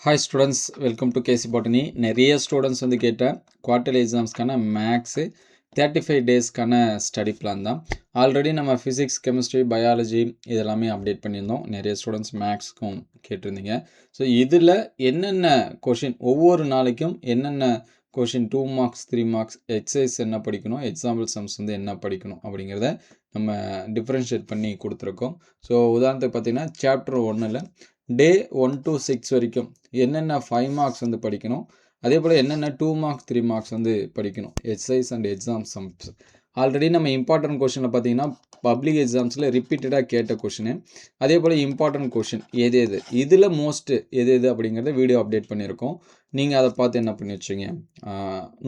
Hi students, welcome to KC botany. நிறைய students வந்து கேட்ட குவார்டர்லி எக்ஸாம்ஸ்க்கான மேக்ஸு 35 டேஸ்க்கான ஸ்டடி பிளான் தான். ஆல்ரெடி நம்ம ஃபிசிக்ஸ், கெமிஸ்ட்ரி, பயாலஜி இதெல்லாமே அப்டேட் பண்ணியிருந்தோம். நிறைய ஸ்டூடெண்ட்ஸ் மேக்ஸ்க்கும் கேட்டிருந்தீங்க. ஸோ இதில் என்னென்ன கொஷின் ஒவ்வொரு நாளைக்கும் என்னென்ன கொஷின் 2 மார்க்ஸ் 3 மார்க்ஸ் எக்ஸசைஸ் என்ன படிக்கணும், எக்ஸாம்பிள் சம்ஸ் வந்து என்ன படிக்கணும் அப்படிங்கிறத நம்ம டிஃப்ரென்ஷியேட் பண்ணி கொடுத்துருக்கோம். ஸோ உதாரணத்துக்கு பார்த்தீங்கன்னா சாப்டர் 1ல் டே 1 to 6 வரைக்கும் என்னென்ன 5 மார்க்ஸ் வந்து படிக்கணும், அதே போல் என்னென்ன 2 மார்க்ஸ் 3 மார்க்ஸ் வந்து படிக்கணும், exercise and exam sums. Already நம்ம இம்பார்ட்டன்ட் கொஷனில் பார்த்தீங்கன்னா பப்ளிக் எக்ஸாம்ஸில் ரிப்பீட்டடாக கேட்ட கொஷினு, அதே போல் இம்பார்ட்டன்ட் கொஷின் எது இதில் மோஸ்ட்டு எது அப்படிங்கிறத வீடியோ அப்டேட் பண்ணியிருக்கோம். நீங்கள் அதை பார்த்து என்ன பண்ணி வச்சுங்க,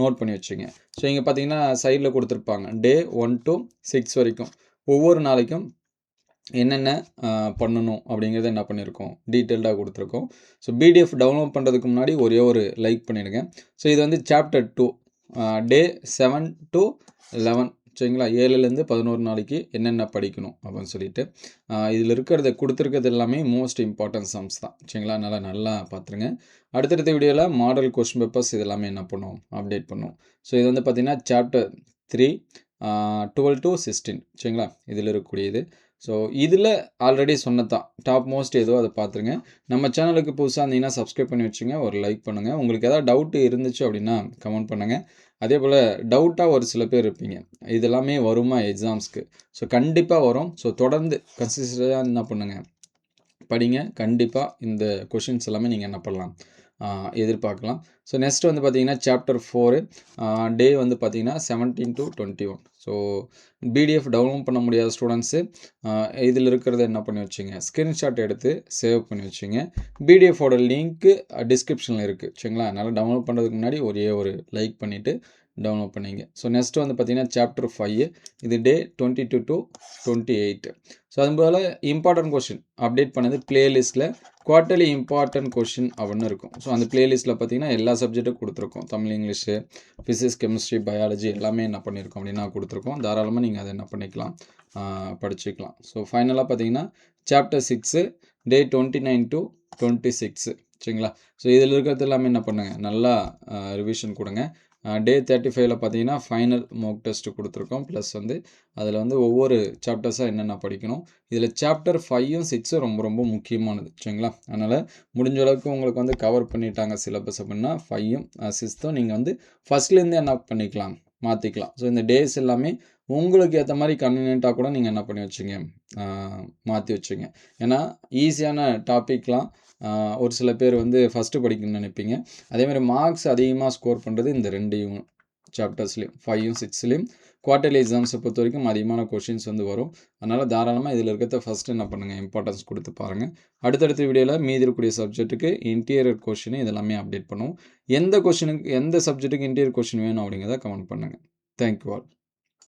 நோட் பண்ணி வச்சுங்க. ஸோ இங்கே பார்த்தீங்கன்னா சைடில் கொடுத்துருப்பாங்க டே 1 to 6 வரைக்கும் ஒவ்வொரு நாளைக்கும் என்னென்ன பண்ணணும் அப்படிங்கிறத என்ன பண்ணியிருக்கோம், டீட்டெயில்டாக கொடுத்துருக்கோம். ஸோ பிடிஎஃப் டவுன்லோட் பண்ணுறதுக்கு முன்னாடி ஒரே ஒரு லைக் பண்ணிவிடுங்க. ஸோ இது வந்து சாப்டர் 2 டே 7 to 11 சரிங்களா, 7லேருந்து 11 நாளைக்கு என்னென்ன படிக்கணும் அப்படின்னு சொல்லிட்டு இதில் கொடுத்துருக்கிறது எல்லாமே மோஸ்ட் இம்பார்ட்டன்ட் சம்ஸ் தான் சரிங்களா. அதனால் நல்லா பார்த்துருங்க. அடுத்தடுத்த வீடியோவில் மாடல் கொஸ்டின் பேப்பர்ஸ் இதெல்லாமே என்ன பண்ணுவோம், அப்டேட் பண்ணுவோம். ஸோ இது வந்து பார்த்திங்கன்னா சாப்டர் 3 12 to 16 சரிங்களா, இதில் இருக்கக்கூடியது. ஸோ இதில் ஆல்ரெடி சொன்னதான் டாப் மோஸ்ட் ஏதோ அதை பார்த்துருங்க. நம்ம சேனலுக்கு புதுசாக இருந்தீங்கன்னா சப்ஸ்கிரைப் பண்ணி வச்சுங்க, ஒரு லைக் பண்ணுங்கள். உங்களுக்கு எதாவது டவுட்டு இருந்துச்சு அப்படின்னா கமெண்ட் பண்ணுங்கள். அதே போல் டவுட்டாக ஒரு சில பேர் இருப்பீங்க, இதெல்லாமே வருமா எக்ஸாம்ஸ்க்கு. ஸோ கண்டிப்பாக வரும். ஸோ தொடர்ந்து கன்சிஸ்டண்டாக என்ன பண்ணுங்கள், படிங்க. கண்டிப்பாக இந்த கொஷின்ஸ் எல்லாமே நீங்கள் என்ன பண்ணலாம், எதிர்பார்க்கலாம். ஸோ நெக்ஸ்ட் வந்து பார்த்தீங்கன்னா சாப்டர் 4 டே வந்து பார்த்தீங்கன்னா 17 to 21. ஸோ பிடிஎஃப் டவுன்லோட் பண்ண முடியாத ஸ்டூடெண்ட்ஸு இதில் இருக்கிறத என்ன பண்ணி வச்சுங்க, ஸ்க்ரீன்ஷாட் எடுத்து சேவ் பண்ணி வச்சுங்க. பிடிஎஃபோட லிங்க்கு டிஸ்கிரிப்ஷனில் இருக்குது சரிங்களா. அதனால் டவுன்லோட் பண்ணுறதுக்கு முன்னாடி ஒரே ஒரு லைக் பண்ணிவிட்டு டவுன்லோட் பண்ணிங்க. ஸோ நெக்ஸ்ட் வந்து பார்த்தீங்கன்னா சாப்டர் 5 இது டே 22 to 28. ஸோ அதுபோல் இம்பார்ட்டன்ட் கொஷின் அப்டேட் பண்ணது பிளேலிஸ்ட்டில் குவார்ட்டர்லி இம்பார்ட்டன்ட் கொஷின் அப்படின்னு இருக்கும். ஸோ அந்த பிளேலிஸ்ட்டில் பார்த்தீங்கன்னா எல்லா சப்ஜெக்ட்டும் கொடுத்துருக்கோம். Tamil, English, physics, chemistry, biology எல்லாமே என்ன பண்ணியிருக்கோம் அப்படின்னா கொடுத்துருக்கோம். தாராளமாக நீங்கள் அதை என்ன பண்ணிக்கலாம், படிச்சுக்கலாம். ஸோ ஃபைனலாக பார்த்தீங்கன்னா சாப்டர் 6 டே 29 to 26 சரிங்களா. ஸோ இதில் இருக்கிறது எல்லாமே என்ன பண்ணுங்கள், நல்லா ரிவிஷன் கொடுங்க. டே 35ல் பார்த்தீங்கன்னா ஃபைனல் மோக் டெஸ்ட்டு கொடுத்துருக்கோம். ப்ளஸ் வந்து அதில் வந்து ஒவ்வொரு சாப்டர்ஸாக என்னென்ன படிக்கணும். இதில் சாப்டர் 5ம் 6ம் ரொம்ப ரொம்ப முக்கியமானது சரிங்களா. அதனால் முடிஞ்ச அளவுக்கு உங்களுக்கு வந்து கவர் பண்ணிட்டாங்க சிலபஸ் அப்படின்னா 5ம் 6ம் நீங்கள் வந்து ஃபஸ்ட்லேருந்து என்ன பண்ணிக்கலாம், மாற்றிக்கலாம். ஸோ இந்த டேஸ் எல்லாமே உங்களுக்கு ஏற்ற மாதிரி கன்வீனியண்ட்டாக கூட நீங்கள் என்ன பண்ணி வச்சுங்க, மாற்றி வச்சுங்க. ஏன்னா ஈஸியான டாப்பிக்லாம் ஒரு சில பேர் வந்து ஃபஸ்ட்டு படிக்கணும்னு நினைப்பீங்க. அதேமாதிரி மார்க்ஸ் அதிகமாக ஸ்கோர் பண்ணுறது இந்த 2 சாப்டர்ஸ்லேயும் 5ம் 6லேயும் குவார்ட்டர்லி எக்ஸாம்ஸை பொறுத்த வரைக்கும் அதிகமான கொஷின்ஸ் வந்து வரும். அதனால் தாராளமாக இதில் இருக்கிறத ஃபஸ்ட்டு என்ன பண்ணுங்கள், இம்பார்ட்டன்ஸ் கொடுத்து பாருங்கள். அடுத்தடுத்த வீடியோவில் மீதி இருக்கக்கூடிய சப்ஜெக்ட்டுக்கு இன்டீரியர் கொஷின் இதெல்லாமே அப்டேட் பண்ணுவோம். எந்த கொஷினுக்கு எந்த சப்ஜெக்ட்டுக்கு இன்டீரியர் கொஷின் வேணும் அப்படிங்கிறத கமெண்ட் பண்ணுங்கள். Thank you all.